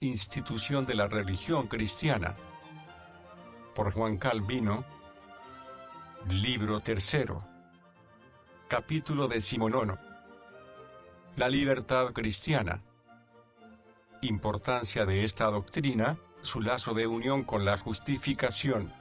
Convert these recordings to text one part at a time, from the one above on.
Institución de la religión cristiana. Por Juan Calvino. Libro tercero. Capítulo 19. La libertad cristiana. Importancia de esta doctrina, su lazo de unión con la justificación.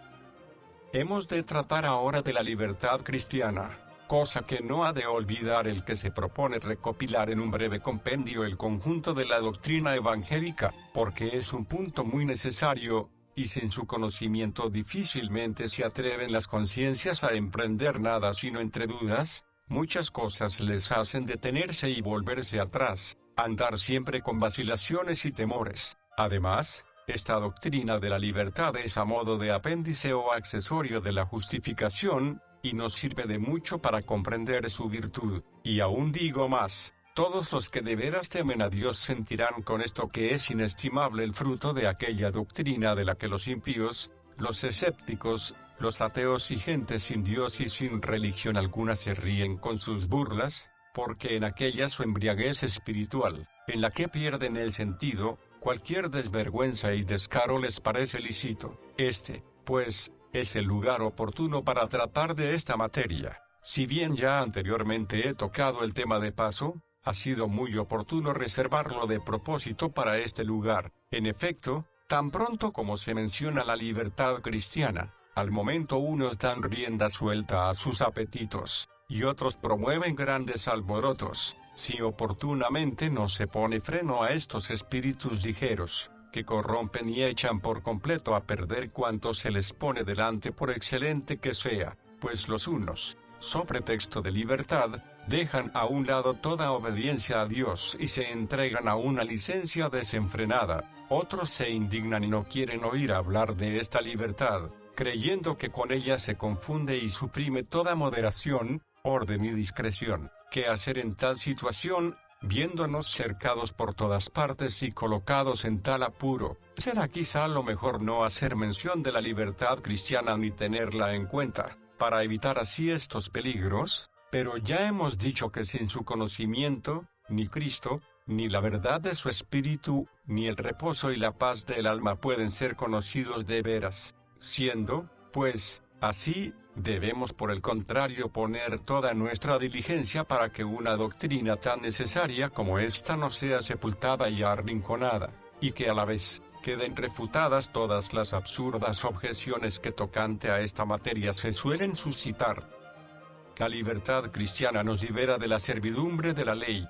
Hemos de tratar ahora de la libertad cristiana, cosa que no ha de olvidar el que se propone recopilar en un breve compendio el conjunto de la doctrina evangélica, porque es un punto muy necesario, y sin su conocimiento difícilmente se atreven las conciencias a emprender nada sino entre dudas. Muchas cosas les hacen detenerse y volverse atrás, andar siempre con vacilaciones y temores. Además, esta doctrina de la libertad es a modo de apéndice o accesorio de la justificación, y nos sirve de mucho para comprender su virtud. Y aún digo más, todos los que de veras temen a Dios sentirán con esto que es inestimable el fruto de aquella doctrina de la que los impíos, los escépticos, los ateos y gente sin Dios y sin religión alguna se ríen con sus burlas, porque en aquella su embriaguez espiritual, en la que pierden el sentido, cualquier desvergüenza y descaro les parece lícito. Pues, es el lugar oportuno para tratar de esta materia. Si bien ya anteriormente he tocado el tema de paso, ha sido muy oportuno reservarlo de propósito para este lugar. En efecto, tan pronto como se menciona la libertad cristiana, al momento unos dan rienda suelta a sus apetitos, y otros promueven grandes alborotos, si oportunamente no se pone freno a estos espíritus ligeros, que corrompen y echan por completo a perder cuanto se les pone delante por excelente que sea, pues los unos, so pretexto de libertad, dejan a un lado toda obediencia a Dios y se entregan a una licencia desenfrenada, otros se indignan y no quieren oír hablar de esta libertad, creyendo que con ella se confunde y suprime toda moderación, orden y discreción. ¿Qué hacer en tal situación? Viéndonos cercados por todas partes y colocados en tal apuro, será quizá lo mejor no hacer mención de la libertad cristiana ni tenerla en cuenta, para evitar así estos peligros, pero ya hemos dicho que sin su conocimiento, ni Cristo, ni la verdad de su espíritu, ni el reposo y la paz del alma pueden ser conocidos de veras, siendo, pues, así, debemos por el contrario poner toda nuestra diligencia para que una doctrina tan necesaria como esta no sea sepultada y arrinconada, y que a la vez queden refutadas todas las absurdas objeciones que tocante a esta materia se suelen suscitar. La libertad cristiana nos libera de la servidumbre de la ley.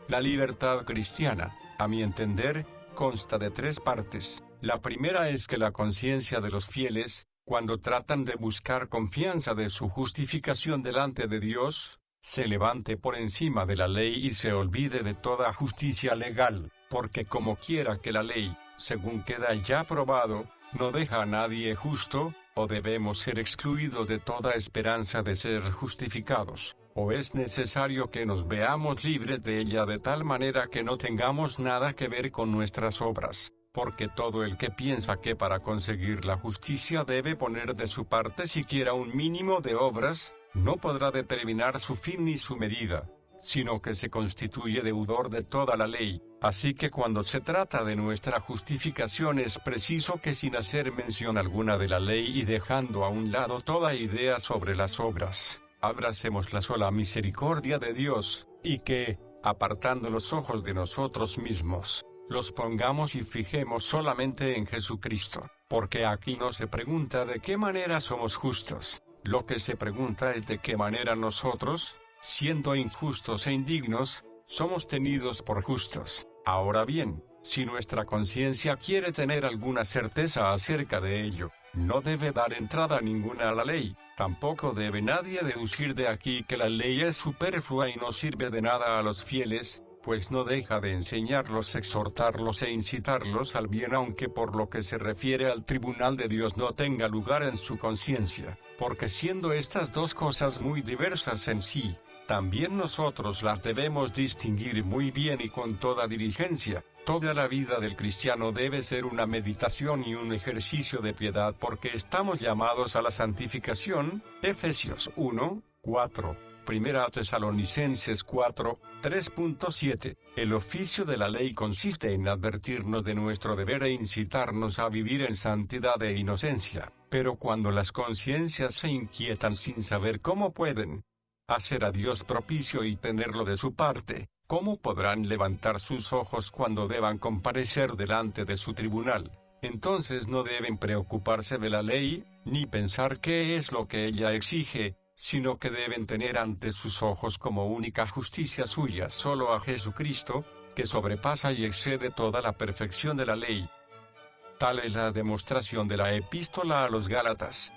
La libertad cristiana, a mi entender, consta de tres partes. La primera es que la conciencia de los fieles, cuando tratan de buscar confianza de su justificación delante de Dios, se levante por encima de la ley y se olvide de toda justicia legal, porque como quiera que la ley, según queda ya probado, no deja a nadie justo, o debemos ser excluidos de toda esperanza de ser justificados, o es necesario que nos veamos libres de ella de tal manera que no tengamos nada que ver con nuestras obras. Porque todo el que piensa que para conseguir la justicia debe poner de su parte siquiera un mínimo de obras, no podrá determinar su fin ni su medida, sino que se constituye deudor de toda la ley. Así que cuando se trata de nuestra justificación es preciso que sin hacer mención alguna de la ley y dejando a un lado toda idea sobre las obras, abracemos la sola misericordia de Dios, y que, apartando los ojos de nosotros mismos, los pongamos y fijemos solamente en Jesucristo, porque aquí no se pregunta de qué manera somos justos, lo que se pregunta es de qué manera nosotros, siendo injustos e indignos, somos tenidos por justos. Ahora bien, si nuestra conciencia quiere tener alguna certeza acerca de ello, no debe dar entrada ninguna a la ley, tampoco debe nadie deducir de aquí que la ley es superflua y no sirve de nada a los fieles, pues no deja de enseñarlos, exhortarlos e incitarlos al bien, aunque por lo que se refiere al tribunal de Dios no tenga lugar en su conciencia, porque siendo estas dos cosas muy diversas en sí, también nosotros las debemos distinguir muy bien y con toda diligencia. Toda la vida del cristiano debe ser una meditación y un ejercicio de piedad porque estamos llamados a la santificación, Efesios 1, 4. Primera Tesalonicenses 4, 3.7. El oficio de la ley consiste en advertirnos de nuestro deber e incitarnos a vivir en santidad e inocencia, pero cuando las conciencias se inquietan sin saber cómo pueden hacer a Dios propicio y tenerlo de su parte, ¿cómo podrán levantar sus ojos cuando deban comparecer delante de su tribunal? Entonces no deben preocuparse de la ley, ni pensar qué es lo que ella exige, sino que deben tener ante sus ojos como única justicia suya solo a Jesucristo, que sobrepasa y excede toda la perfección de la ley. Tal es la demostración de la epístola a los Gálatas.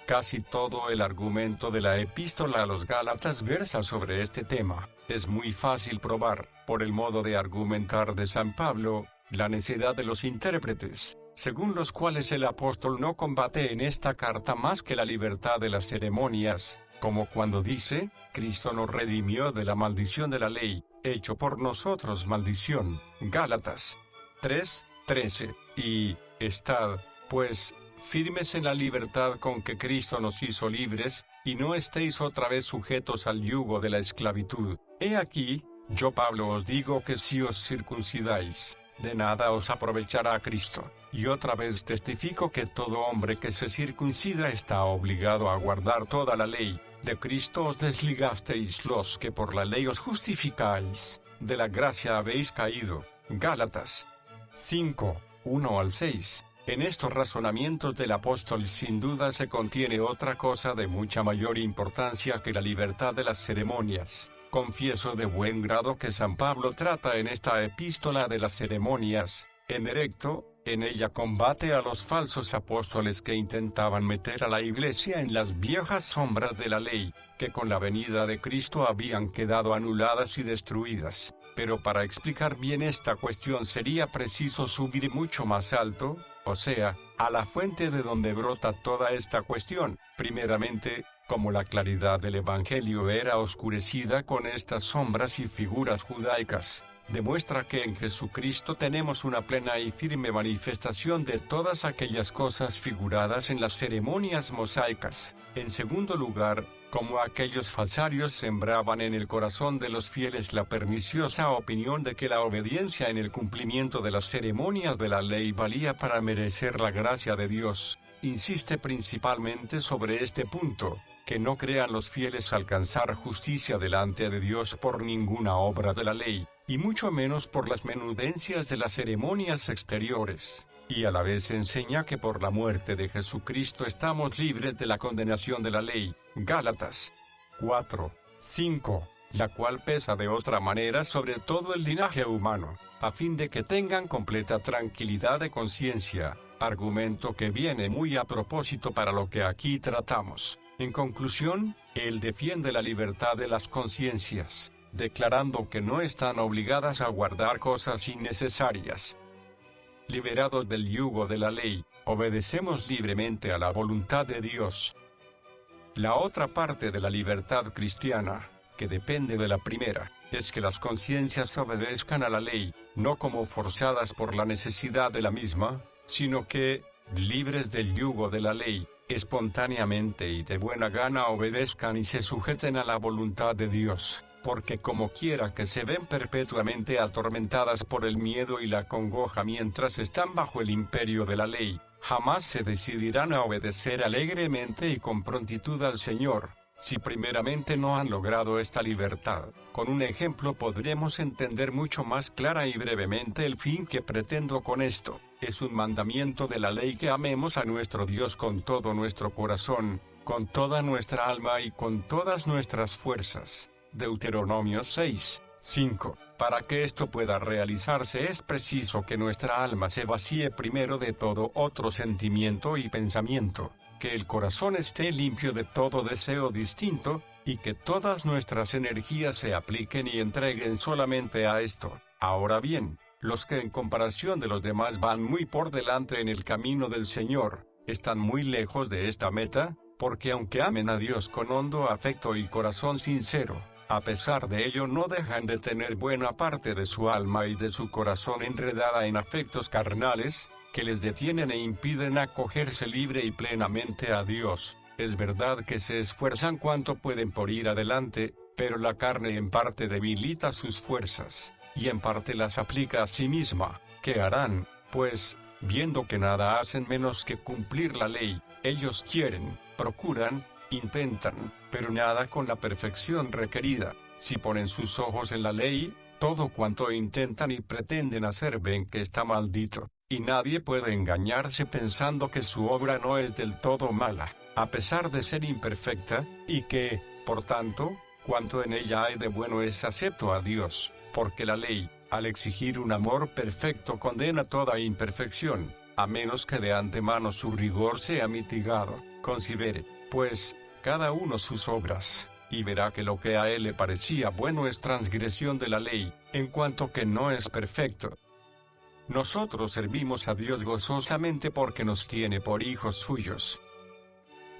Casi todo el argumento de la epístola a los Gálatas versa sobre este tema. Es muy fácil probar, por el modo de argumentar de San Pablo, la necedad de los intérpretes, según los cuales el apóstol no combate en esta carta más que la libertad de las ceremonias, como cuando dice, Cristo nos redimió de la maldición de la ley, hecho por nosotros maldición. Gálatas 3:13. Y, estad, pues, firmes en la libertad con que Cristo nos hizo libres, y no estéis otra vez sujetos al yugo de la esclavitud. He aquí, yo Pablo os digo que si os circuncidáis, de nada os aprovechará Cristo. Y otra vez testifico que todo hombre que se circuncida está obligado a guardar toda la ley. De Cristo os desligasteis los que por la ley os justificáis, de la gracia habéis caído. Gálatas 5, 1-6. En estos razonamientos del apóstol sin duda se contiene otra cosa de mucha mayor importancia que la libertad de las ceremonias. Confieso de buen grado que San Pablo trata en esta epístola de las ceremonias, en directo. En ella combate a los falsos apóstoles que intentaban meter a la Iglesia en las viejas sombras de la ley, que con la venida de Cristo habían quedado anuladas y destruidas. Pero para explicar bien esta cuestión sería preciso subir mucho más alto, o sea, a la fuente de donde brota toda esta cuestión. Primeramente, como la claridad del Evangelio era oscurecida con estas sombras y figuras judaicas, demuestra que en Jesucristo tenemos una plena y firme manifestación de todas aquellas cosas figuradas en las ceremonias mosaicas. En segundo lugar, como aquellos falsarios sembraban en el corazón de los fieles la perniciosa opinión de que la obediencia en el cumplimiento de las ceremonias de la ley valía para merecer la gracia de Dios, insiste principalmente sobre este punto, que no crean los fieles alcanzar justicia delante de Dios por ninguna obra de la ley, y mucho menos por las menudencias de las ceremonias exteriores, y a la vez enseña que por la muerte de Jesucristo estamos libres de la condenación de la ley. Gálatas 4:5, la cual pesa de otra manera sobre todo el linaje humano, a fin de que tengan completa tranquilidad de conciencia, argumento que viene muy a propósito para lo que aquí tratamos. En conclusión, él defiende la libertad de las conciencias, declarando que no están obligadas a guardar cosas innecesarias. Liberados del yugo de la ley, obedecemos libremente a la voluntad de Dios. La otra parte de la libertad cristiana, que depende de la primera, es que las conciencias obedezcan a la ley, no como forzadas por la necesidad de la misma, sino que, libres del yugo de la ley, espontáneamente y de buena gana obedezcan y se sujeten a la voluntad de Dios, porque como quiera que se ven perpetuamente atormentadas por el miedo y la congoja mientras están bajo el imperio de la ley, jamás se decidirán a obedecer alegremente y con prontitud al Señor, si primeramente no han logrado esta libertad. Con un ejemplo podremos entender mucho más clara y brevemente el fin que pretendo con esto. Es un mandamiento de la ley que amemos a nuestro Dios con todo nuestro corazón, con toda nuestra alma y con todas nuestras fuerzas. Deuteronomio 6:5. Para que esto pueda realizarse es preciso que nuestra alma se vacíe primero de todo otro sentimiento y pensamiento, que el corazón esté limpio de todo deseo distinto, y que todas nuestras energías se apliquen y entreguen solamente a esto. Ahora bien, los que en comparación de los demás van muy por delante en el camino del Señor, están muy lejos de esta meta, porque aunque amen a Dios con hondo afecto y corazón sincero, a pesar de ello no dejan de tener buena parte de su alma y de su corazón enredada en afectos carnales, que les detienen e impiden acogerse libre y plenamente a Dios. Es verdad que se esfuerzan cuanto pueden por ir adelante, pero la carne en parte debilita sus fuerzas, y en parte las aplica a sí misma. ¿Qué harán? Pues, viendo que nada hacen menos que cumplir la ley, ellos quieren, procuran, intentan, pero nada con la perfección requerida. Si ponen sus ojos en la ley, todo cuanto intentan y pretenden hacer ven que está maldito, y nadie puede engañarse pensando que su obra no es del todo mala, a pesar de ser imperfecta, y que, por tanto, cuanto en ella hay de bueno es acepto a Dios, porque la ley, al exigir un amor perfecto, condena toda imperfección, a menos que de antemano su rigor sea mitigado. Considere, pues, cada uno sus obras, y verá que lo que a él le parecía bueno es transgresión de la ley, en cuanto que no es perfecto. Nosotros servimos a Dios gozosamente porque nos tiene por hijos suyos.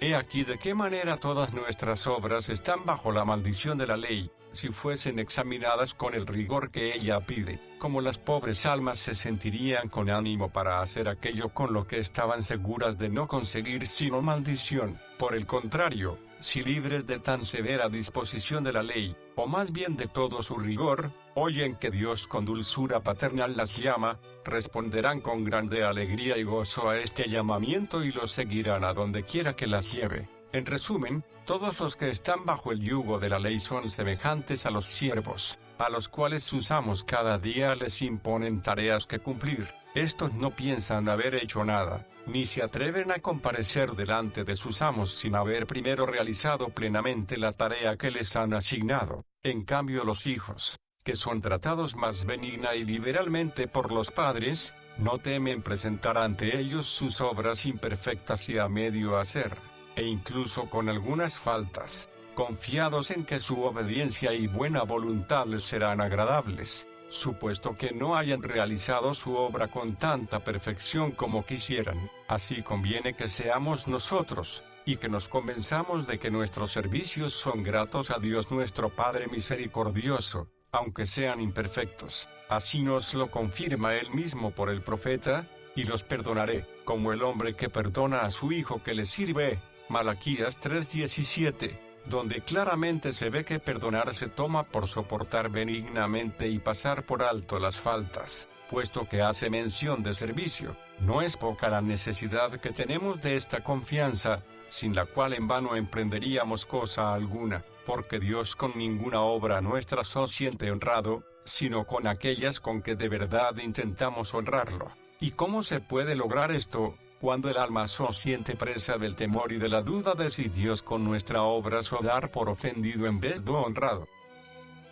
He aquí de qué manera todas nuestras obras están bajo la maldición de la ley, si fuesen examinadas con el rigor que ella pide, como las pobres almas se sentirían con ánimo para hacer aquello con lo que estaban seguras de no conseguir sino maldición. Por el contrario, si libres de tan severa disposición de la ley, o más bien de todo su rigor, oyen que Dios con dulzura paternal las llama, responderán con grande alegría y gozo a este llamamiento y los seguirán a donde quiera que las lleve. En resumen, todos los que están bajo el yugo de la ley son semejantes a los siervos, a los cuales sus amos cada día les imponen tareas que cumplir. Estos no piensan haber hecho nada, ni se atreven a comparecer delante de sus amos sin haber primero realizado plenamente la tarea que les han asignado. En cambio los hijos, que son tratados más benigna y liberalmente por los padres, no temen presentar ante ellos sus obras imperfectas y a medio hacer, e incluso con algunas faltas, confiados en que su obediencia y buena voluntad les serán agradables, supuesto que no hayan realizado su obra con tanta perfección como quisieran. Así conviene que seamos nosotros, y que nos convenzamos de que nuestros servicios son gratos a Dios nuestro Padre misericordioso, aunque sean imperfectos. Así nos lo confirma él mismo por el profeta: y los perdonaré, como el hombre que perdona a su hijo que le sirve. Malaquías 3:17, donde claramente se ve que perdonar se toma por soportar benignamente y pasar por alto las faltas, puesto que hace mención de servicio. No es poca la necesidad que tenemos de esta confianza, sin la cual en vano emprenderíamos cosa alguna, porque Dios con ninguna obra nuestra se siente honrado, sino con aquellas con que de verdad intentamos honrarlo. ¿Y cómo se puede lograr esto? Cuando el alma se siente presa del temor y de la duda de si Dios con nuestra obra se dar por ofendido en vez de honrado.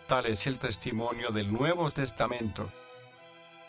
Tal es el testimonio del Nuevo Testamento.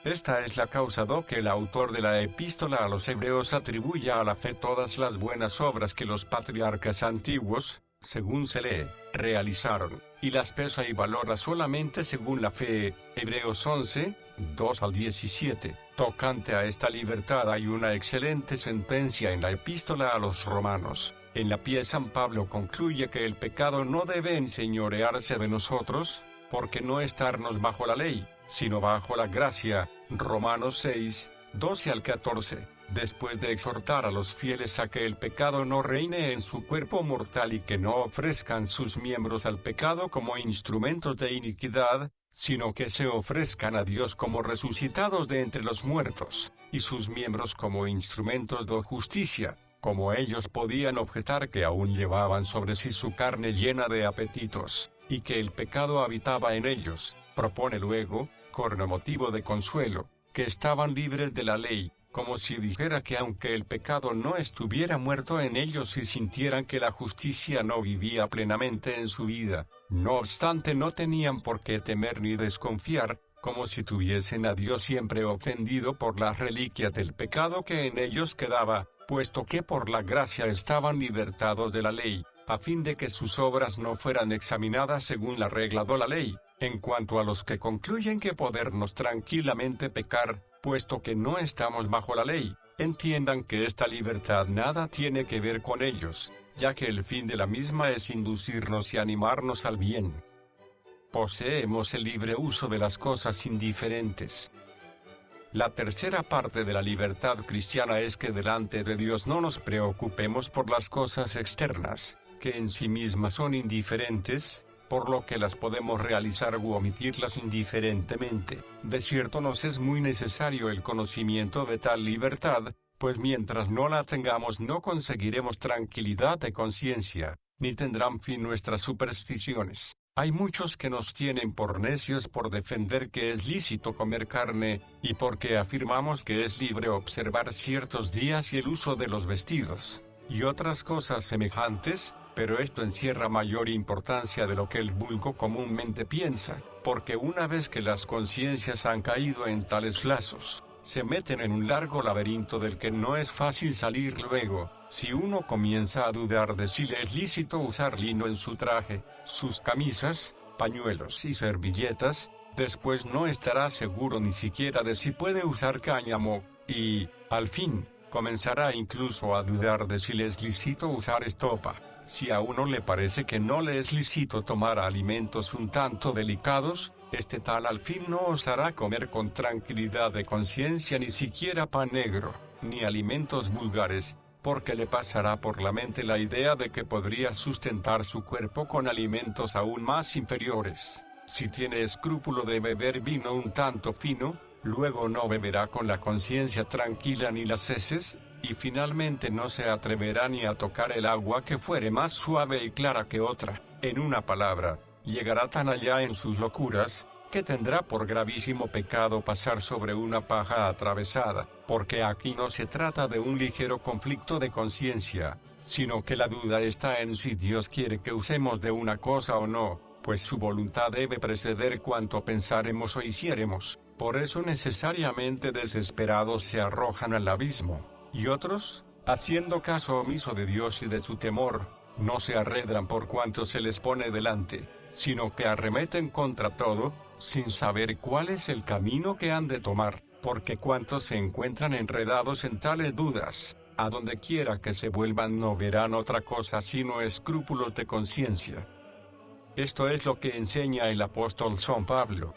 Esta es la causa do que el autor de la epístola a los Hebreos atribuye a la fe todas las buenas obras que los patriarcas antiguos, según se lee, realizaron, y las pesa y valora solamente según la fe. Hebreos 11, 2-17. Tocante a esta libertad hay una excelente sentencia en la epístola a los Romanos. En la pie San Pablo concluye que el pecado no debe enseñorearse de nosotros, porque no estarnos bajo la ley, sino bajo la gracia. Romanos 6, 12-14. Después de exhortar a los fieles a que el pecado no reine en su cuerpo mortal y que no ofrezcan sus miembros al pecado como instrumentos de iniquidad, sino que se ofrezcan a Dios como resucitados de entre los muertos, y sus miembros como instrumentos de justicia, como ellos podían objetar que aún llevaban sobre sí su carne llena de apetitos, y que el pecado habitaba en ellos, propone luego, con motivo de consuelo, que estaban libres de la ley, como si dijera que aunque el pecado no estuviera muerto en ellos y sintieran que la justicia no vivía plenamente en su vida, no obstante no tenían por qué temer ni desconfiar, como si tuviesen a Dios siempre ofendido por las reliquias del pecado que en ellos quedaba, puesto que por la gracia estaban libertados de la ley, a fin de que sus obras no fueran examinadas según la regla de la ley. En cuanto a los que concluyen que podernos tranquilamente pecar, puesto que no estamos bajo la ley, entiendan que esta libertad nada tiene que ver con ellos, ya que el fin de la misma es inducirnos y animarnos al bien. Poseemos el libre uso de las cosas indiferentes. La tercera parte de la libertad cristiana es que delante de Dios no nos preocupemos por las cosas externas, que en sí mismas son indiferentes, por lo que las podemos realizar u omitirlas indiferentemente. De cierto nos es muy necesario el conocimiento de tal libertad, pues mientras no la tengamos no conseguiremos tranquilidad de conciencia, ni tendrán fin nuestras supersticiones. Hay muchos que nos tienen por necios por defender que es lícito comer carne, y porque afirmamos que es libre observar ciertos días y el uso de los vestidos, y otras cosas semejantes, pero esto encierra mayor importancia de lo que el vulgo comúnmente piensa, porque una vez que las conciencias han caído en tales lazos, se meten en un largo laberinto del que no es fácil salir luego. Si uno comienza a dudar de si le es lícito usar lino en su traje, sus camisas, pañuelos y servilletas, después no estará seguro ni siquiera de si puede usar cáñamo, y, al fin, comenzará incluso a dudar de si le es lícito usar estopa. Si a uno le parece que no le es lícito tomar alimentos un tanto delicados, este tal al fin no osará comer con tranquilidad de conciencia ni siquiera pan negro, ni alimentos vulgares, porque le pasará por la mente la idea de que podría sustentar su cuerpo con alimentos aún más inferiores. Si tiene escrúpulo de beber vino un tanto fino, luego no beberá con la conciencia tranquila ni las heces, y finalmente no se atreverá ni a tocar el agua que fuere más suave y clara que otra. En una palabra, llegará tan allá en sus locuras, que tendrá por gravísimo pecado pasar sobre una paja atravesada, porque aquí no se trata de un ligero conflicto de conciencia, sino que la duda está en si Dios quiere que usemos de una cosa o no, pues su voluntad debe preceder cuanto pensaremos o hiciéremos. Por eso necesariamente desesperados se arrojan al abismo, y otros, haciendo caso omiso de Dios y de su temor, no se arredran por cuanto se les pone delante, sino que arremeten contra todo, sin saber cuál es el camino que han de tomar, porque cuantos se encuentran enredados en tales dudas, a donde quiera que se vuelvan no verán otra cosa sino escrúpulos de conciencia. Esto es lo que enseña el apóstol San Pablo.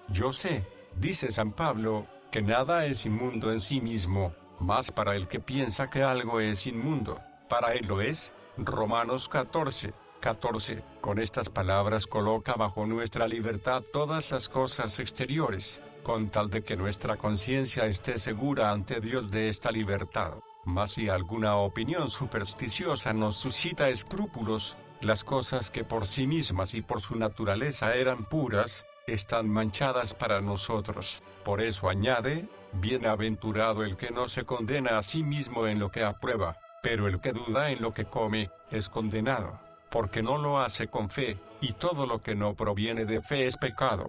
Yo sé, dice San Pablo, que nada es inmundo en sí mismo, mas para el que piensa que algo es inmundo, para él lo es. Romanos 14:14. Con estas palabras coloca bajo nuestra libertad todas las cosas exteriores, con tal de que nuestra conciencia esté segura ante Dios de esta libertad. Mas si alguna opinión supersticiosa nos suscita escrúpulos, las cosas que por sí mismas y por su naturaleza eran puras, están manchadas para nosotros. Por eso añade, bienaventurado el que no se condena a sí mismo en lo que aprueba, pero el que duda en lo que come, es condenado, porque no lo hace con fe, y todo lo que no proviene de fe es pecado.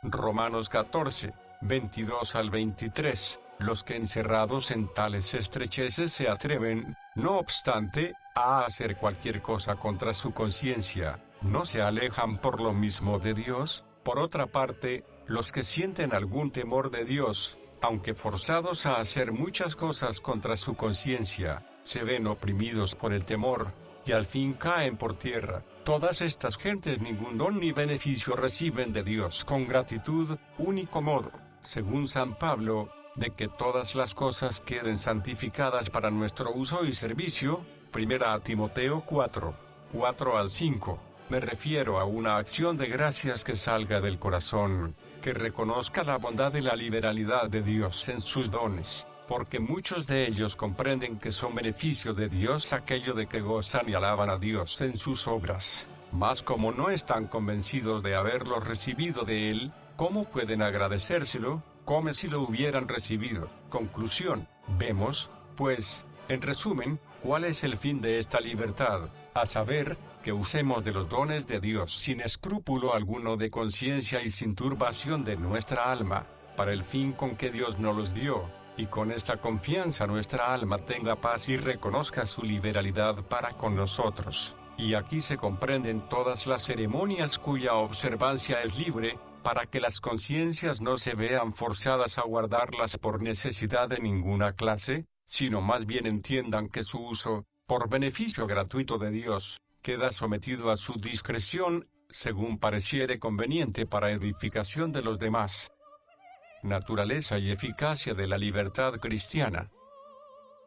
Romanos 14:22 al 23. Los que encerrados en tales estrecheces se atreven, no obstante, a hacer cualquier cosa contra su conciencia, no se alejan por lo mismo de Dios. Por otra parte, los que sienten algún temor de Dios, aunque forzados a hacer muchas cosas contra su conciencia, se ven oprimidos por el temor, y al fin caen por tierra. Todas estas gentes ningún don ni beneficio reciben de Dios con gratitud, único modo, según San Pablo, de que todas las cosas queden santificadas para nuestro uso y servicio. 1 Timoteo 4:4 al 5. Me refiero a una acción de gracias que salga del corazón, que reconozca la bondad y la liberalidad de Dios en sus dones, porque muchos de ellos comprenden que son beneficio de Dios aquello de que gozan y alaban a Dios en sus obras, mas como no están convencidos de haberlo recibido de Él, ¿cómo pueden agradecérselo, como si lo hubieran recibido? Conclusión. Vemos, pues, en resumen, cuál es el fin de esta libertad, a saber, que usemos de los dones de Dios sin escrúpulo alguno de conciencia y sin turbación de nuestra alma, para el fin con que Dios nos los dio, y con esta confianza nuestra alma tenga paz y reconozca su liberalidad para con nosotros. Y aquí se comprenden todas las ceremonias cuya observancia es libre, para que las conciencias no se vean forzadas a guardarlas por necesidad de ninguna clase, sino más bien entiendan que su uso, por beneficio gratuito de Dios, queda sometido a su discreción, según pareciere conveniente para edificación de los demás. naturaleza y eficacia de la libertad cristiana.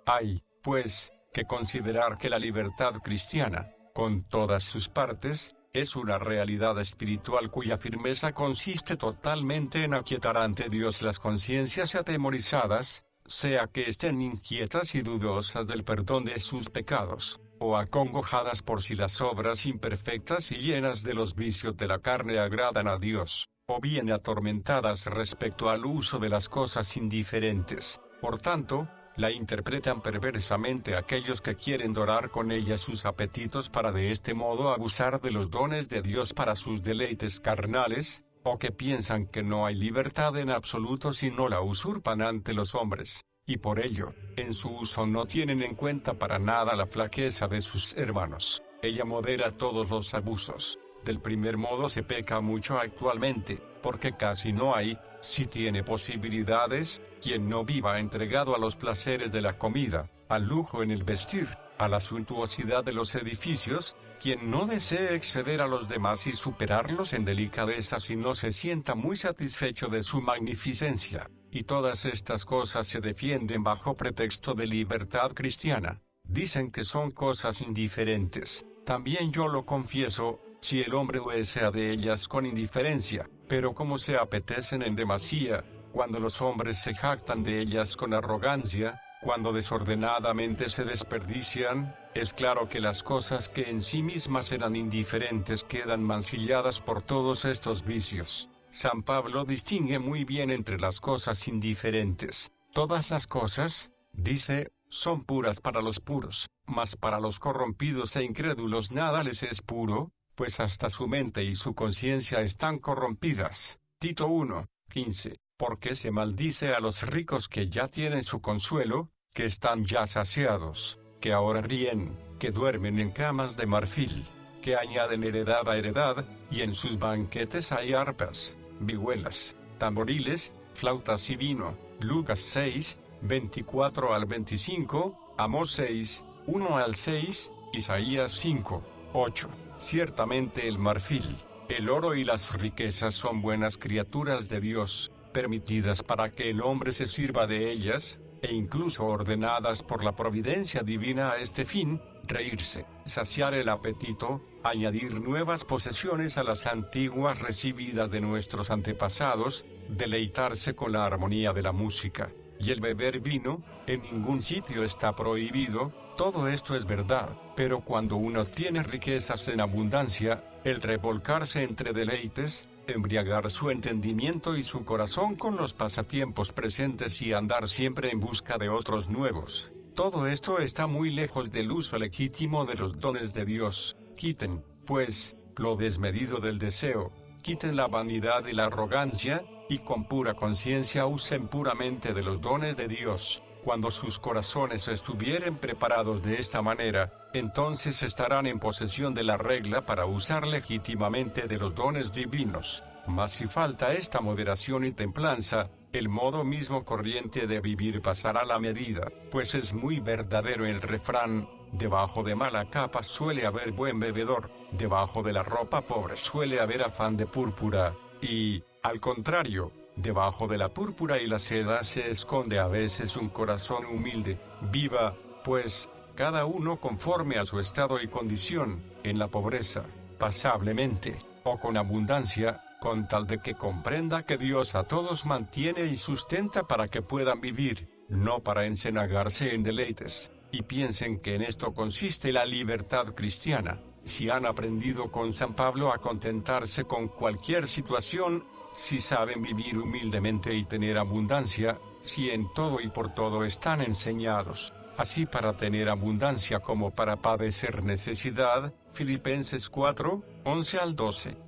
Hay, pues, que considerar que la libertad cristiana, con todas sus partes, es una realidad espiritual cuya firmeza consiste totalmente en aquietar ante Dios las conciencias atemorizadas, sea que estén inquietas y dudosas del perdón de sus pecados, o acongojadas por si las obras imperfectas y llenas de los vicios de la carne agradan a Dios, o bien atormentadas respecto al uso de las cosas indiferentes. Por tanto, la interpretan perversamente aquellos que quieren dorar con ella sus apetitos para de este modo abusar de los dones de Dios para sus deleites carnales, o que piensan que no hay libertad en absoluto si no la usurpan ante los hombres, y por ello, en su uso no tienen en cuenta para nada la flaqueza de sus hermanos. Ella modera todos los abusos. Del primer modo se peca mucho actualmente, porque casi no hay, si tiene posibilidades, quien no viva entregado a los placeres de la comida, al lujo en el vestir, a la suntuosidad de los edificios, quien no desee exceder a los demás y superarlos en delicadeza si no se sienta muy satisfecho de su magnificencia, y todas estas cosas se defienden bajo pretexto de libertad cristiana. Dicen que son cosas indiferentes. También yo lo confieso, si el hombre desea de ellas con indiferencia, pero como se apetecen en demasía, cuando los hombres se jactan de ellas con arrogancia, cuando desordenadamente se desperdician, es claro que las cosas que en sí mismas eran indiferentes quedan mancilladas por todos estos vicios. San Pablo distingue muy bien entre las cosas indiferentes. Todas las cosas, dice, son puras para los puros, mas para los corrompidos e incrédulos nada les es puro, pues hasta su mente y su conciencia están corrompidas. Tito 1:15. Porque se maldice a los ricos que ya tienen su consuelo, que están ya saciados, que ahora ríen, que duermen en camas de marfil, que añaden heredad a heredad, y en sus banquetes hay arpas, vihuelas, tamboriles, flautas y vino. Lucas 6:24-25, Amós 6:1-6, Isaías 5:8. Ciertamente el marfil, el oro y las riquezas son buenas criaturas de Dios, permitidas para que el hombre se sirva de ellas, e incluso ordenadas por la providencia divina a este fin: reírse, saciar el apetito, añadir nuevas posesiones a las antiguas recibidas de nuestros antepasados, deleitarse con la armonía de la música, y el beber vino. En ningún sitio está prohibido. Todo esto es verdad, pero cuando uno tiene riquezas en abundancia, el revolcarse entre deleites, embriagar su entendimiento y su corazón con los pasatiempos presentes y andar siempre en busca de otros nuevos, todo esto está muy lejos del uso legítimo de los dones de Dios. Quiten, pues, lo desmedido del deseo, quiten la vanidad y la arrogancia, y con pura conciencia usen puramente de los dones de Dios. Cuando sus corazones estuvieren preparados de esta manera, entonces estarán en posesión de la regla para usar legítimamente de los dones divinos. Mas si falta esta moderación y templanza, el modo mismo corriente de vivir pasará la medida, pues es muy verdadero el refrán: debajo de mala capa suele haber buen bebedor, debajo de la ropa pobre suele haber afán de púrpura, y, al contrario, debajo de la púrpura y la seda se esconde a veces un corazón humilde. Viva, pues, cada uno conforme a su estado y condición, en la pobreza, pasablemente, o con abundancia, con tal de que comprenda que Dios a todos mantiene y sustenta para que puedan vivir, no para encenagarse en deleites, y piensen que en esto consiste la libertad cristiana. Si han aprendido con San Pablo a contentarse con cualquier situación, si saben vivir humildemente y tener abundancia, si en todo y por todo están enseñados, así para tener abundancia como para padecer necesidad. Filipenses 4:11-12.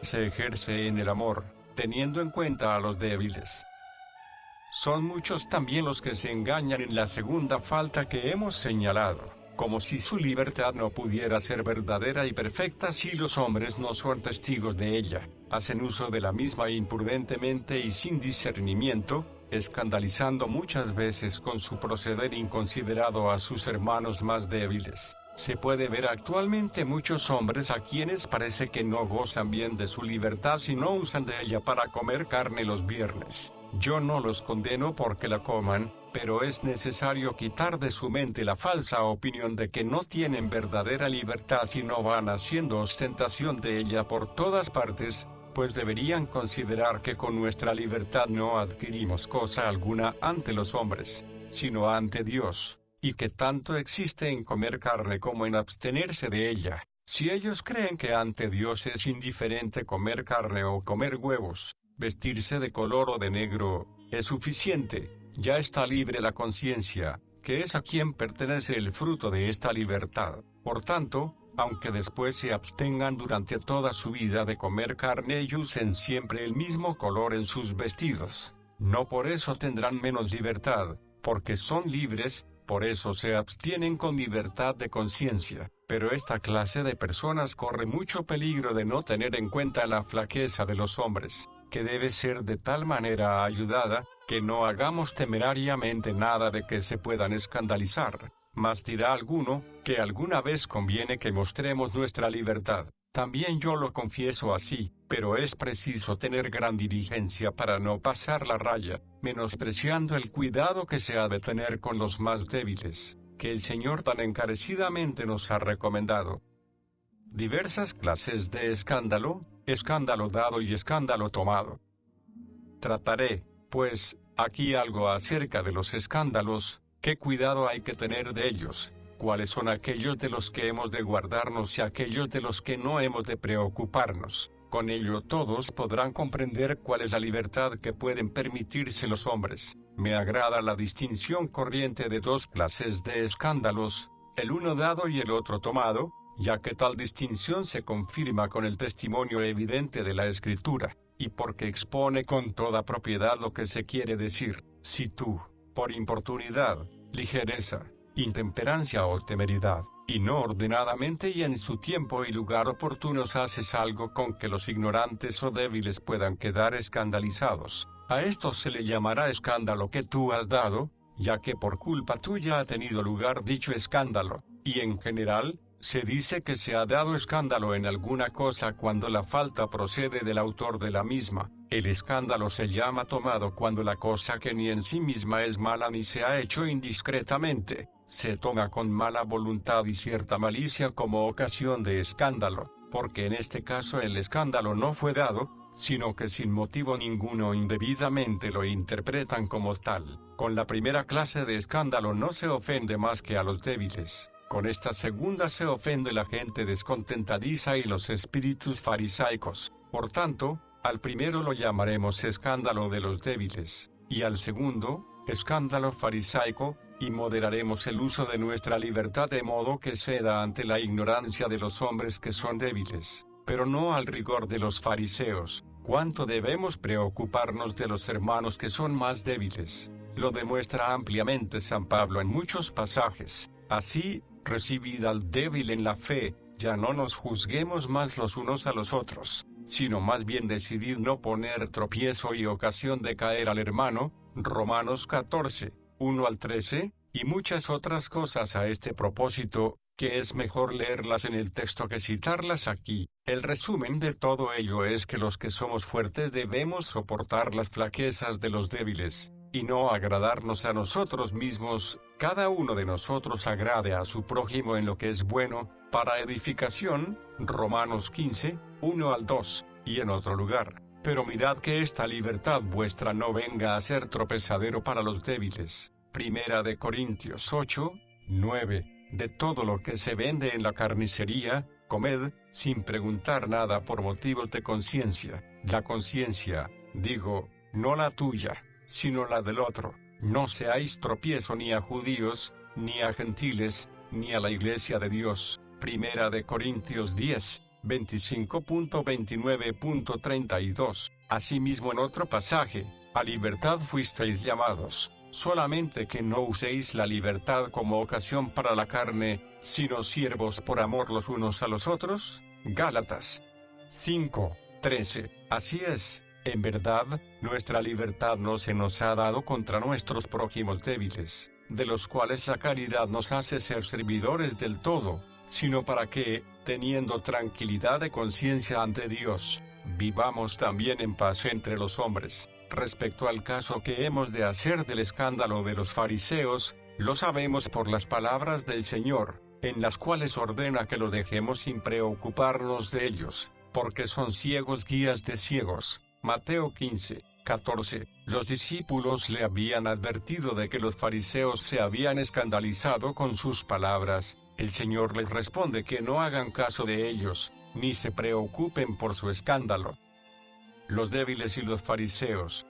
Se ejerce en el amor, teniendo en cuenta a los débiles. Son muchos también los que se engañan en la segunda falta que hemos señalado, como si su libertad no pudiera ser verdadera y perfecta si los hombres no son testigos de ella. Hacen uso de la misma imprudentemente y sin discernimiento, escandalizando muchas veces con su proceder inconsiderado a sus hermanos más débiles. Se puede ver actualmente muchos hombres a quienes parece que no gozan bien de su libertad si no usan de ella para comer carne los viernes. Yo no los condeno porque la coman, pero es necesario quitar de su mente la falsa opinión de que no tienen verdadera libertad si no van haciendo ostentación de ella por todas partes, pues deberían considerar que con nuestra libertad no adquirimos cosa alguna ante los hombres, sino ante Dios, y que tanto existe en comer carne como en abstenerse de ella. Si ellos creen que ante Dios es indiferente comer carne o comer huevos, vestirse de color o de negro, es suficiente, ya está libre la conciencia, que es a quien pertenece el fruto de esta libertad. Por tanto, aunque después se abstengan durante toda su vida de comer carne y usen siempre el mismo color en sus vestidos, no por eso tendrán menos libertad, porque son libres, por eso se abstienen con libertad de conciencia. Pero esta clase de personas corre mucho peligro de no tener en cuenta la flaqueza de los hombres, que debe ser de tal manera ayudada, que no hagamos temerariamente nada de que se puedan escandalizar. Mas dirá alguno, que alguna vez conviene que mostremos nuestra libertad. También yo lo confieso así, pero es preciso tener gran diligencia para no pasar la raya, menospreciando el cuidado que se ha de tener con los más débiles, que el Señor tan encarecidamente nos ha recomendado. Diversas clases de escándalo, escándalo dado y escándalo tomado. Trataré, pues, aquí algo acerca de los escándalos, qué cuidado hay que tener de ellos, cuáles son aquellos de los que hemos de guardarnos y aquellos de los que no hemos de preocuparnos. Con ello todos podrán comprender cuál es la libertad que pueden permitirse los hombres. Me agrada la distinción corriente de dos clases de escándalos, el uno dado y el otro tomado, ya que tal distinción se confirma con el testimonio evidente de la Escritura, y porque expone con toda propiedad lo que se quiere decir. Si tú, por importunidad, ligereza, intemperancia o temeridad, y no ordenadamente y en su tiempo y lugar oportunos haces algo con que los ignorantes o débiles puedan quedar escandalizados, a esto se le llamará escándalo que tú has dado, ya que por culpa tuya ha tenido lugar dicho escándalo, y en general, se dice que se ha dado escándalo en alguna cosa cuando la falta procede del autor de la misma. El escándalo se llama tomado cuando la cosa que ni en sí misma es mala ni se ha hecho indiscretamente, se toma con mala voluntad y cierta malicia como ocasión de escándalo, porque en este caso el escándalo no fue dado, sino que sin motivo ninguno indebidamente lo interpretan como tal. Con la primera clase de escándalo no se ofende más que a los débiles. Con esta segunda se ofende la gente descontentadiza y los espíritus farisaicos. Por tanto, al primero lo llamaremos escándalo de los débiles, y al segundo, escándalo farisaico, y moderaremos el uso de nuestra libertad de modo que ceda ante la ignorancia de los hombres que son débiles, pero no al rigor de los fariseos. ¿Cuánto debemos preocuparnos de los hermanos que son más débiles? Lo demuestra ampliamente San Pablo en muchos pasajes. Así, recibid al débil en la fe, ya no nos juzguemos más los unos a los otros, sino más bien decidid no poner tropiezo y ocasión de caer al hermano, Romanos 14, 1 al 13, y muchas otras cosas a este propósito, que es mejor leerlas en el texto que citarlas aquí. El resumen de todo ello es que los que somos fuertes debemos soportar las flaquezas de los débiles, y no agradarnos a nosotros mismos. Cada uno de nosotros agrade a su prójimo en lo que es bueno, para edificación, Romanos 15, 1 al 2, y en otro lugar. Pero mirad que esta libertad vuestra no venga a ser tropezadero para los débiles. Primera de Corintios 8, 9. De todo lo que se vende en la carnicería, comed, sin preguntar nada por motivo de conciencia. La conciencia, digo, no la tuya, sino la del otro. No seáis tropiezo ni a judíos, ni a gentiles, ni a la iglesia de Dios. Primera de Corintios 10, 25.29.32. Asimismo en otro pasaje, a libertad fuisteis llamados, solamente que no uséis la libertad como ocasión para la carne, sino siervos por amor los unos a los otros. Gálatas 5, 13. Así es. En verdad, nuestra libertad no se nos ha dado contra nuestros prójimos débiles, de los cuales la caridad nos hace ser servidores del todo, sino para que, teniendo tranquilidad de conciencia ante Dios, vivamos también en paz entre los hombres. Respecto al caso que hemos de hacer del escándalo de los fariseos, lo sabemos por las palabras del Señor, en las cuales ordena que lo dejemos sin preocuparnos de ellos, porque son ciegos guías de ciegos. Mateo 15:14. Los discípulos le habían advertido de que los fariseos se habían escandalizado con sus palabras. El Señor les responde que no hagan caso de ellos, ni se preocupen por su escándalo. Los débiles y los fariseos.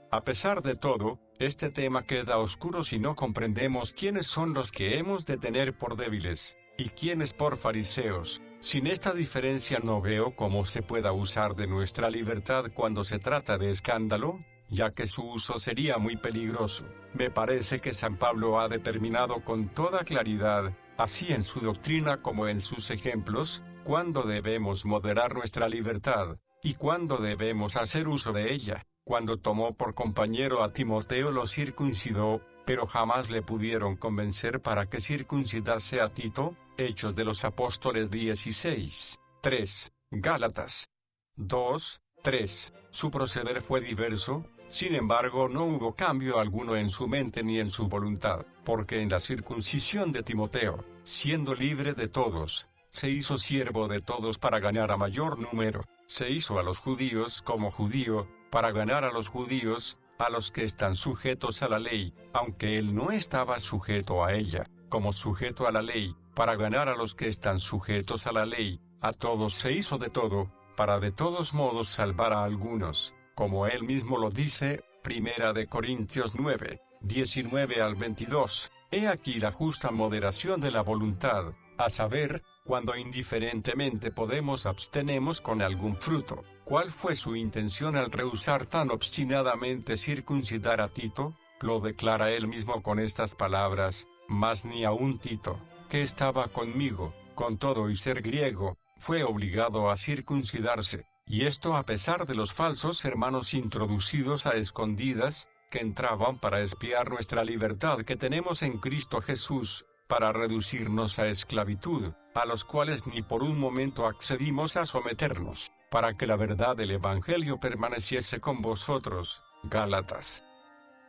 A pesar de todo, este tema queda oscuro si no comprendemos quiénes son los que hemos de tener por débiles, y quiénes por fariseos. Sin esta diferencia no veo cómo se pueda usar de nuestra libertad cuando se trata de escándalo, ya que su uso sería muy peligroso. Me parece que San Pablo ha determinado con toda claridad, así en su doctrina como en sus ejemplos, cuándo debemos moderar nuestra libertad, y cuándo debemos hacer uso de ella. Cuando tomó por compañero a Timoteo lo circuncidó, pero jamás le pudieron convencer para que circuncidase a Tito. Hechos de los Apóstoles 16:3, Gálatas 2:3. Su proceder fue diverso, sin embargo no hubo cambio alguno en su mente ni en su voluntad, porque en la circuncisión de Timoteo, siendo libre de todos, se hizo siervo de todos para ganar a mayor número. Se hizo a los judíos como judío, para ganar a los judíos, a los que están sujetos a la ley, aunque él no estaba sujeto a ella, como sujeto a la ley, para ganar a los que están sujetos a la ley. A todos se hizo de todo, para de todos modos salvar a algunos, como él mismo lo dice, 1 de Corintios 9:19-22. He aquí la justa moderación de la voluntad, a saber, cuando indiferentemente podemos abstenemos con algún fruto. ¿Cuál fue su intención al rehusar tan obstinadamente circuncidar a Tito? Lo declara él mismo con estas palabras: mas ni aun Tito, que estaba conmigo, con todo y ser griego, fue obligado a circuncidarse, y esto a pesar de los falsos hermanos introducidos a escondidas, que entraban para espiar nuestra libertad que tenemos en Cristo Jesús, para reducirnos a esclavitud, a los cuales ni por un momento accedimos a someternos, para que la verdad del Evangelio permaneciese con vosotros. Gálatas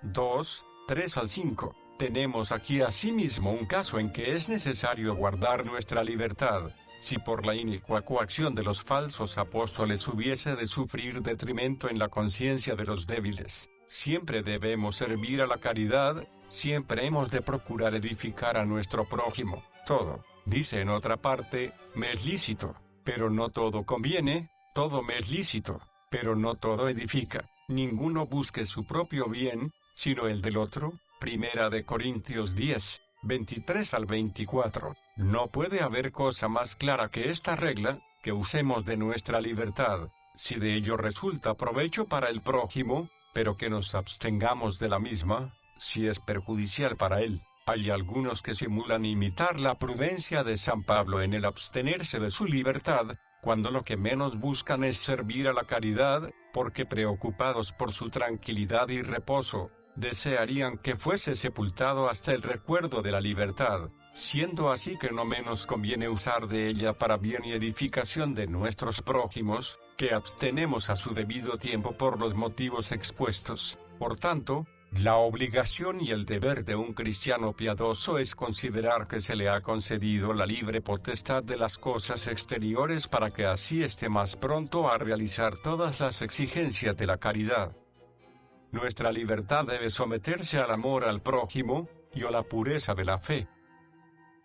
2:3-5. Tenemos aquí asimismo un caso en que es necesario guardar nuestra libertad. Si por la inicua coacción de los falsos apóstoles hubiese de sufrir detrimento en la conciencia de los débiles, siempre debemos servir a la caridad, siempre hemos de procurar edificar a nuestro prójimo. Todo, dice en otra parte, me es lícito, pero no todo conviene, todo me es lícito, pero no todo edifica. Ninguno busque su propio bien, sino el del otro. 1 de Corintios 10:23-24. No puede haber cosa más clara que esta regla, que usemos de nuestra libertad, si de ello resulta provecho para el prójimo, pero que nos abstengamos de la misma, si es perjudicial para él. Hay algunos que simulan imitar la prudencia de San Pablo en el abstenerse de su libertad, cuando lo que menos buscan es servir a la caridad, porque preocupados por su tranquilidad y reposo, desearían que fuese sepultado hasta el recuerdo de la libertad, siendo así que no menos conviene usar de ella para bien y edificación de nuestros prójimos, que abstenemos a su debido tiempo por los motivos expuestos. Por tanto, la obligación y el deber de un cristiano piadoso es considerar que se le ha concedido la libre potestad de las cosas exteriores para que así esté más pronto a realizar todas las exigencias de la caridad. Nuestra libertad debe someterse al amor al prójimo, y a la pureza de la fe.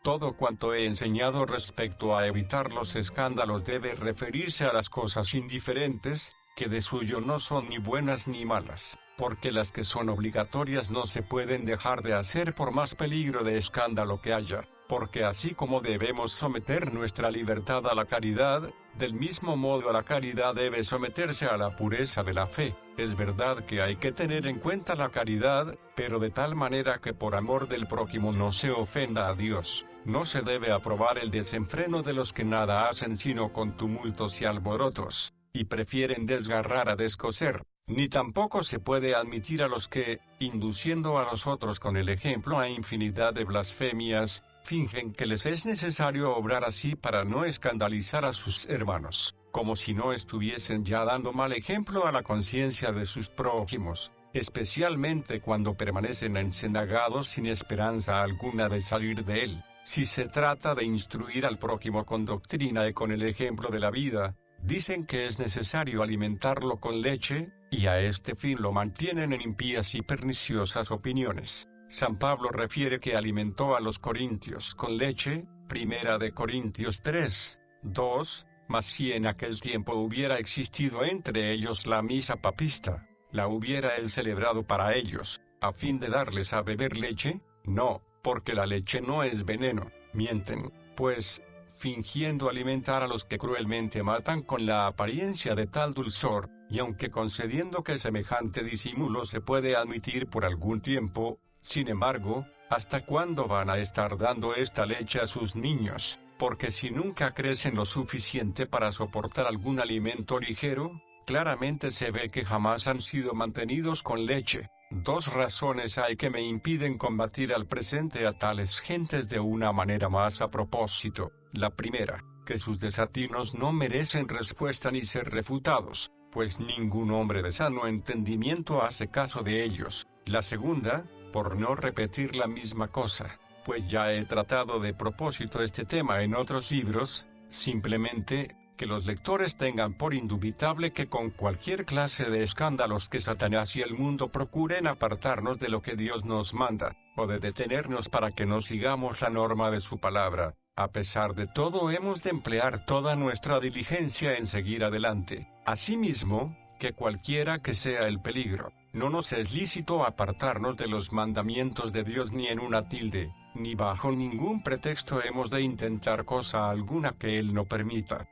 Todo cuanto he enseñado respecto a evitar los escándalos debe referirse a las cosas indiferentes, que de suyo no son ni buenas ni malas, porque las que son obligatorias no se pueden dejar de hacer por más peligro de escándalo que haya, porque así como debemos someter nuestra libertad a la caridad, del mismo modo la caridad debe someterse a la pureza de la fe. Es verdad que hay que tener en cuenta la caridad, pero de tal manera que por amor del prójimo no se ofenda a Dios. No se debe aprobar el desenfreno de los que nada hacen sino con tumultos y alborotos, y prefieren desgarrar a descoser, ni tampoco se puede admitir a los que, induciendo a los otros con el ejemplo a infinidad de blasfemias, fingen que les es necesario obrar así para no escandalizar a sus hermanos. como si no estuviesen ya dando mal ejemplo a la conciencia de sus prójimos, especialmente cuando permanecen encenagados sin esperanza alguna de salir de él. Si se trata de instruir al prójimo con doctrina y con el ejemplo de la vida, dicen que es necesario alimentarlo con leche, y a este fin lo mantienen en impías y perniciosas opiniones. San Pablo refiere que alimentó a los corintios con leche, 1 de Corintios 3, 2, mas si en aquel tiempo hubiera existido entre ellos la misa papista, ¿la hubiera él celebrado para ellos, a fin de darles a beber leche? No, porque la leche no es veneno. Mienten, pues, fingiendo alimentar a los que cruelmente matan con la apariencia de tal dulzor, y aunque concediendo que semejante disimulo se puede admitir por algún tiempo, sin embargo, ¿hasta cuándo van a estar dando esta leche a sus niños? Porque si nunca crecen lo suficiente para soportar algún alimento ligero, claramente se ve que jamás han sido mantenidos con leche. 2 razones hay que me impiden combatir al presente a tales gentes de una manera más a propósito. La primera, que sus desatinos no merecen respuesta ni ser refutados, pues ningún hombre de sano entendimiento hace caso de ellos. La segunda, por no repetir la misma cosa, pues ya he tratado de propósito este tema en otros libros, simplemente, que los lectores tengan por indubitable que con cualquier clase de escándalos que Satanás y el mundo procuren apartarnos de lo que Dios nos manda, o de detenernos para que no sigamos la norma de su palabra, a pesar de todo hemos de emplear toda nuestra diligencia en seguir adelante. Asimismo, que cualquiera que sea el peligro, no nos es lícito apartarnos de los mandamientos de Dios ni en una tilde, ni bajo ningún pretexto hemos de intentar cosa alguna que Él no permita.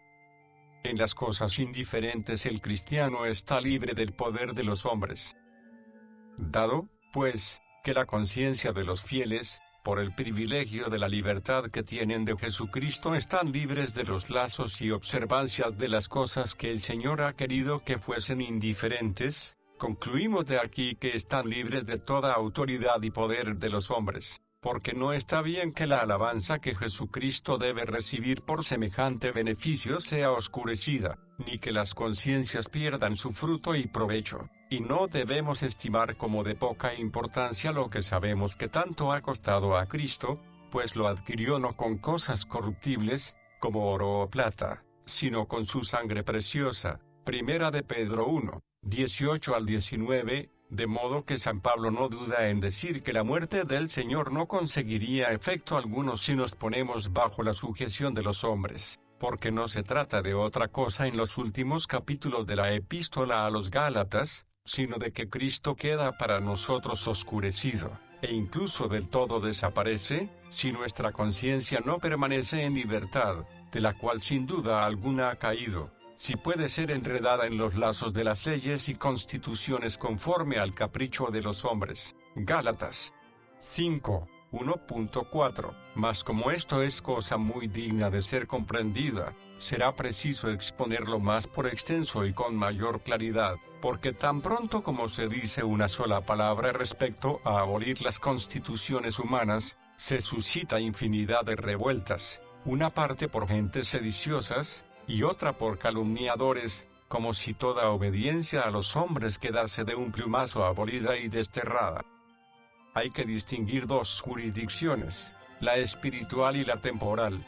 En las cosas indiferentes el cristiano está libre del poder de los hombres. Dado, pues, que la conciencia de los fieles, por el privilegio de la libertad que tienen de Jesucristo, están libres de los lazos y observancias de las cosas que el Señor ha querido que fuesen indiferentes, concluimos de aquí que están libres de toda autoridad y poder de los hombres. Porque no está bien que la alabanza que Jesucristo debe recibir por semejante beneficio sea oscurecida, ni que las conciencias pierdan su fruto y provecho, y no debemos estimar como de poca importancia lo que sabemos que tanto ha costado a Cristo, pues lo adquirió no con cosas corruptibles, como oro o plata, sino con su sangre preciosa. 1 de Pedro 1, 18 al 19, de modo que San Pablo no duda en decir que la muerte del Señor no conseguiría efecto alguno si nos ponemos bajo la sujeción de los hombres, porque no se trata de otra cosa en los últimos capítulos de la epístola a los Gálatas, sino de que Cristo queda para nosotros oscurecido, e incluso del todo desaparece, si nuestra conciencia no permanece en libertad, de la cual sin duda alguna ha caído, si puede ser enredada en los lazos de las leyes y constituciones conforme al capricho de los hombres. Gálatas 5, 1.4. Mas como esto es cosa muy digna de ser comprendida, será preciso exponerlo más por extenso y con mayor claridad, porque tan pronto como se dice una sola palabra respecto a abolir las constituciones humanas, se suscita infinidad de revueltas, una parte por gentes sediciosas, y otra por calumniadores, como si toda obediencia a los hombres quedase de un plumazo abolida y desterrada. Hay que distinguir 2 jurisdicciones, la espiritual y la temporal.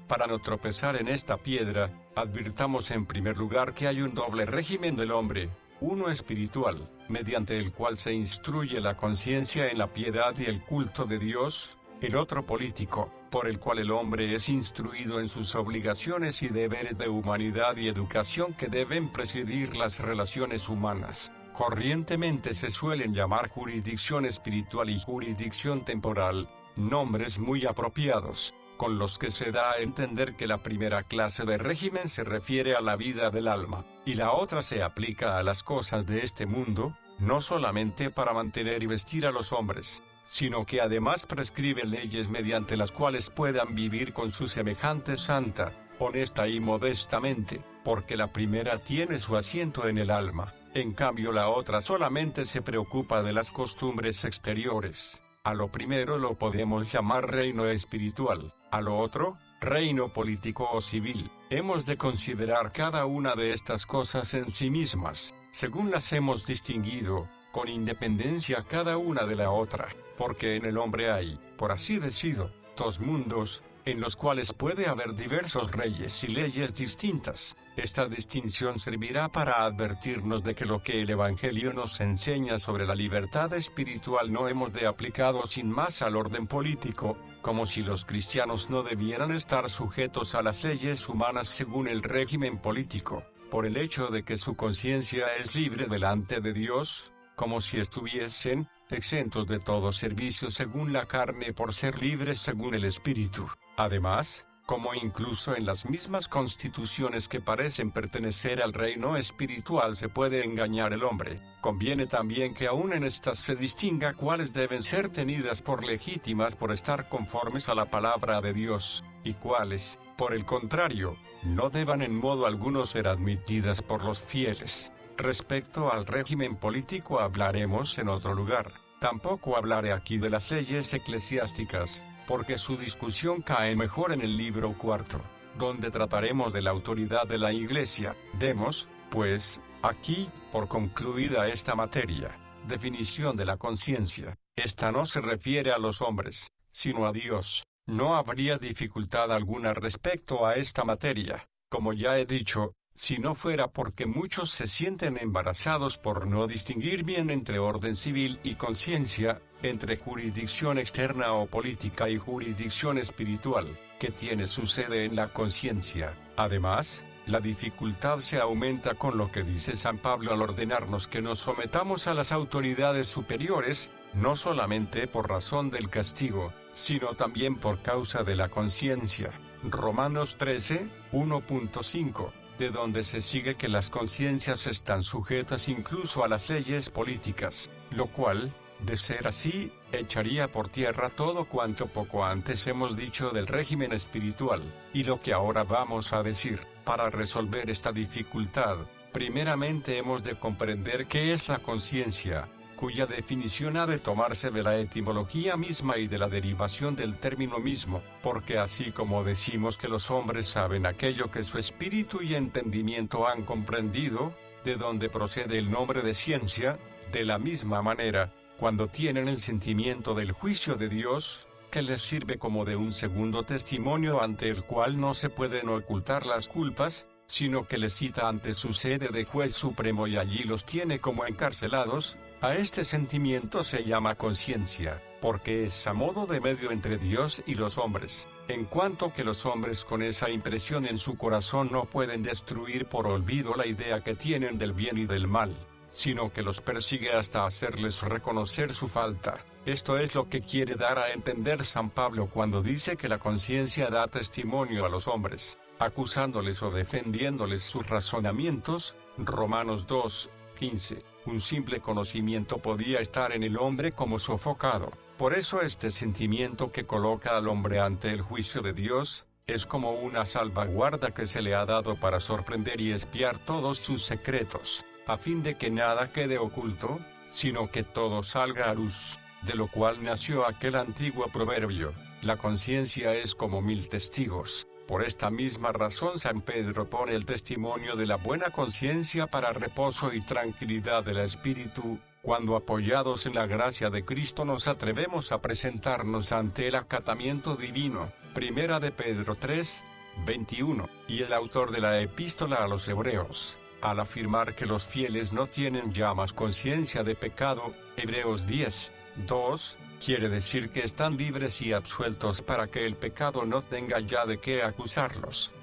Para no tropezar en esta piedra, advirtamos en primer lugar que hay un doble régimen del hombre, uno espiritual, mediante el cual se instruye la conciencia en la piedad y el culto de Dios, el otro político, por el cual el hombre es instruido en sus obligaciones y deberes de humanidad y educación que deben presidir las relaciones humanas. Corrientemente se suelen llamar jurisdicción espiritual y jurisdicción temporal, nombres muy apropiados, con los que se da a entender que la primera clase de régimen se refiere a la vida del alma, y la otra se aplica a las cosas de este mundo, no solamente para mantener y vestir a los hombres, sino que además prescribe leyes mediante las cuales puedan vivir con su semejante santa, honesta y modestamente, porque la primera tiene su asiento en el alma, en cambio la otra solamente se preocupa de las costumbres exteriores. A lo primero lo podemos llamar reino espiritual, a lo otro, reino político o civil. Hemos de considerar cada una de estas cosas en sí mismas, según las hemos distinguido, con independencia cada una de la otra, porque en el hombre hay, por así decirlo, dos mundos, en los cuales puede haber diversos reyes y leyes distintas. Esta distinción servirá para advertirnos de que lo que el Evangelio nos enseña sobre la libertad espiritual no hemos de aplicarlo sin más al orden político, como si los cristianos no debieran estar sujetos a las leyes humanas según el régimen político, por el hecho de que su conciencia es libre delante de Dios, como si estuviesen exentos de todo servicio según la carne por ser libres según el Espíritu. Además, como incluso en las mismas constituciones que parecen pertenecer al reino espiritual se puede engañar el hombre, conviene también que aún en estas se distinga cuáles deben ser tenidas por legítimas por estar conformes a la palabra de Dios, y cuáles, por el contrario, no deban en modo alguno ser admitidas por los fieles. Respecto al régimen político hablaremos en otro lugar. Tampoco hablaré aquí de las leyes eclesiásticas, porque su discusión cae mejor en el libro 4, donde trataremos de la autoridad de la Iglesia. Demos, pues, aquí, por concluida esta materia. Definición de la conciencia. Esta no se refiere a los hombres, sino a Dios. No habría dificultad alguna respecto a esta materia, como ya he dicho, si no fuera porque muchos se sienten embarazados por no distinguir bien entre orden civil y conciencia, entre jurisdicción externa o política y jurisdicción espiritual, que tiene su sede en la conciencia. Además, la dificultad se aumenta con lo que dice San Pablo al ordenarnos que nos sometamos a las autoridades superiores, no solamente por razón del castigo, sino también por causa de la conciencia. Romanos 13, 1.5. De donde se sigue que las conciencias están sujetas incluso a las leyes políticas, lo cual, de ser así, echaría por tierra todo cuanto poco antes hemos dicho del régimen espiritual, y lo que ahora vamos a decir. Para resolver esta dificultad, primeramente hemos de comprender qué es la conciencia, cuya definición ha de tomarse de la etimología misma y de la derivación del término mismo, porque así como decimos que los hombres saben aquello que su espíritu y entendimiento han comprendido, de donde procede el nombre de ciencia, de la misma manera, cuando tienen el sentimiento del juicio de Dios, que les sirve como de un segundo testimonio ante el cual no se pueden ocultar las culpas, sino que les cita ante su sede de juez supremo y allí los tiene como encarcelados, a este sentimiento se llama conciencia, porque es a modo de medio entre Dios y los hombres, en cuanto que los hombres con esa impresión en su corazón no pueden destruir por olvido la idea que tienen del bien y del mal, sino que los persigue hasta hacerles reconocer su falta. Esto es lo que quiere dar a entender San Pablo cuando dice que la conciencia da testimonio a los hombres, acusándoles o defendiéndoles sus razonamientos. Romanos 2, 15. Un simple conocimiento podía estar en el hombre como sofocado. Por eso este sentimiento que coloca al hombre ante el juicio de Dios, es como una salvaguarda que se le ha dado para sorprender y espiar todos sus secretos, a fin de que nada quede oculto, sino que todo salga a luz, de lo cual nació aquel antiguo proverbio: la conciencia es como 1000 testigos. Por esta misma razón San Pedro pone el testimonio de la buena conciencia para reposo y tranquilidad del espíritu, cuando apoyados en la gracia de Cristo nos atrevemos a presentarnos ante el acatamiento divino. Primera de Pedro 3, 21. Y el autor de la epístola a los Hebreos, al afirmar que los fieles no tienen ya más conciencia de pecado, Hebreos 10, 2, quiere decir que están libres y absueltos para que el pecado no tenga ya de qué acusarlos.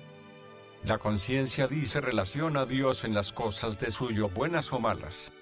La conciencia dice relación a Dios en las cosas de suyo buenas o malas.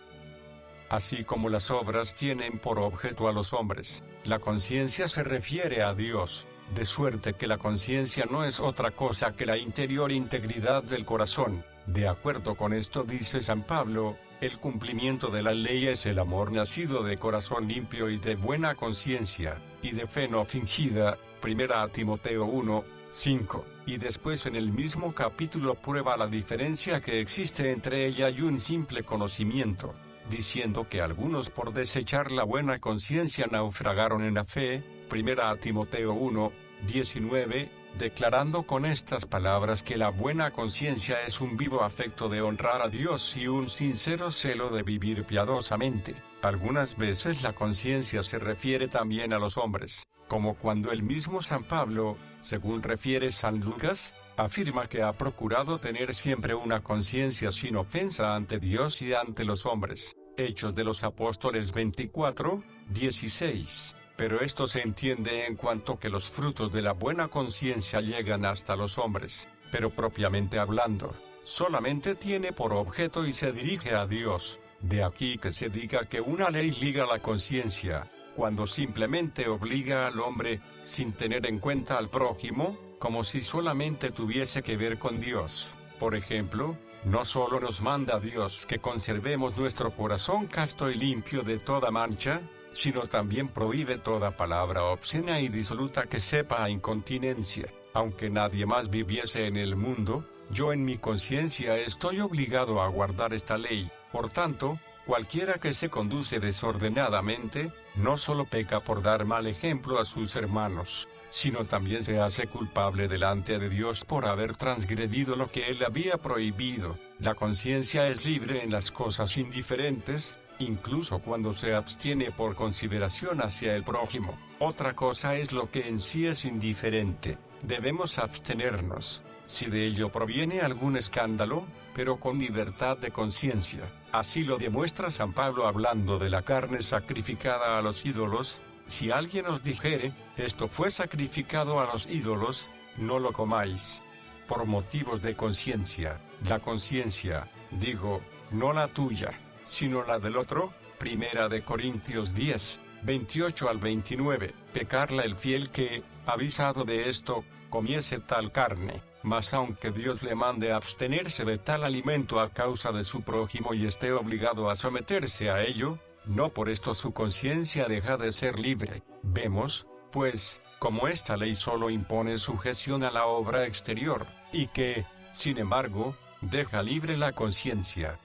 Así como las obras tienen por objeto a los hombres, la conciencia se refiere a Dios, de suerte que la conciencia no es otra cosa que la interior integridad del corazón. De acuerdo con esto dice San Pablo, el cumplimiento de la ley es el amor nacido de corazón limpio y de buena conciencia, y de fe no fingida. Primera a Timoteo 1, 5. Y después en el mismo capítulo prueba la diferencia que existe entre ella y un simple conocimiento. diciendo que algunos por desechar la buena conciencia naufragaron en la fe, 1 Timoteo 1, 19, declarando con estas palabras que la buena conciencia es un vivo afecto de honrar a Dios y un sincero celo de vivir piadosamente. Algunas veces la conciencia se refiere también a los hombres, como cuando el mismo San Pablo, según refiere San Lucas, afirma que ha procurado tener siempre una conciencia sin ofensa ante Dios y ante los hombres. Hechos de los Apóstoles 24, 16. Pero esto se entiende en cuanto que los frutos de la buena conciencia llegan hasta los hombres, pero propiamente hablando, solamente tiene por objeto y se dirige a Dios. De aquí que se diga que una ley liga la conciencia, cuando simplemente obliga al hombre, sin tener en cuenta al prójimo, como si solamente tuviese que ver con Dios. Por ejemplo, no solo nos manda Dios que conservemos nuestro corazón casto y limpio de toda mancha, sino también prohíbe toda palabra obscena y disoluta que sepa a incontinencia. Aunque nadie más viviese en el mundo, yo en mi conciencia estoy obligado a guardar esta ley. Por tanto, cualquiera que se conduce desordenadamente, no solo peca por dar mal ejemplo a sus hermanos, sino también se hace culpable delante de Dios por haber transgredido lo que Él había prohibido. La conciencia es libre en las cosas indiferentes, incluso cuando se abstiene por consideración hacia el prójimo. Otra cosa es lo que en sí es indiferente. Debemos abstenernos, si de ello proviene algún escándalo, pero con libertad de conciencia. Así lo demuestra San Pablo hablando de la carne sacrificada a los ídolos. Si alguien os dijere, esto fue sacrificado a los ídolos, no lo comáis. Por motivos de conciencia, la conciencia, digo, no la tuya, sino la del otro. 1 de Corintios 10, 28 al 29. Pecarla el fiel que, avisado de esto, comiese tal carne, mas aunque Dios le mande abstenerse de tal alimento a causa de su prójimo y esté obligado a someterse a ello, no por esto su conciencia deja de ser libre. Vemos, pues, como esta ley solo impone sujeción a la obra exterior, y que, sin embargo, deja libre la conciencia.